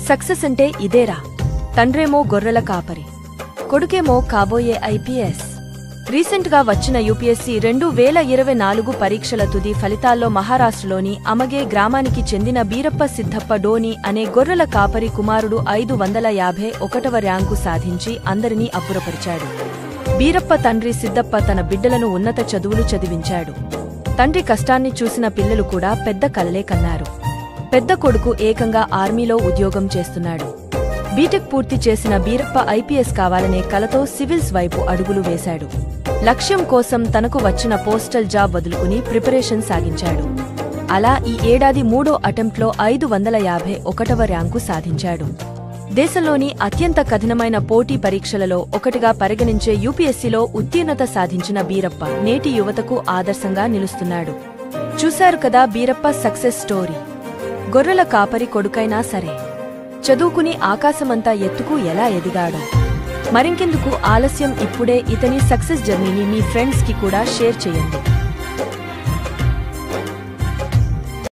Success అంటే ఇదేరా. తండ్రేమో గొర్రెల కాపరి, కొడుకేమో కాబోయే ఐపీఎస్. రీసెంట్గా వచ్చిన యూపీఎస్సీ 2024 పరీక్షల తుది ఫలితాల్లో మహారాష్ట్రలోని అమగే గ్రామానికి చెందిన బీరప్ప సిద్ధప్ప డోని అనే గొర్రెల కాపరి కుమారుడు 551వ ర్యాంకు సాధించి అందరినీ అబ్బురపరిచాడు. బీరప్ప తండ్రి సిద్ధప్ప తన బిడ్డలను ఉన్నత చదువులు చదివించాడు. తండ్రి కష్టాన్ని చూసిన పిల్లలు కూడా పెద్ద కలలే కన్నారు. పెద్ద కొడుకు ఏకంగా ఆర్మీలో ఉద్యోగం చేస్తున్నాడు. బీటెక్ పూర్తి చేసిన బీరప్ప ఐపీఎస్ కావాలనే కలతో సివిల్స్ వైపు అడుగులు వేశాడు. లక్ష్యం కోసం తనకు వచ్చిన పోస్టల్ జాబ్ వదులుకుని ప్రిపరేషన్ సాగించాడు. అలా ఈ ఏడాది 3వ అటెంప్ట్లో 551వ ర్యాంకు సాధించాడు. దేశంలోని అత్యంత కఠినమైన పోటీ పరీక్షలలో ఒకటిగా పరిగణించే యూపీఎస్సీలో ఉత్తీర్ణత సాధించిన బీరప్ప నేటి యువతకు ఆదర్శంగా నిలుస్తున్నాడు. చూశారు కదా బీరప్ప సక్సెస్ స్టోరీ. గొర్రెల కాపరి కొడుకైనా సరే చదువుకుని ఆకాశమంతా ఎత్తుకు ఎలా ఎదిగాడో. మరింకెందుకు ఆలస్యం, ఇప్పుడే ఇతని సక్సెస్ జర్నీని మీ ఫ్రెండ్స్ కి కూడా షేర్ చేయండి.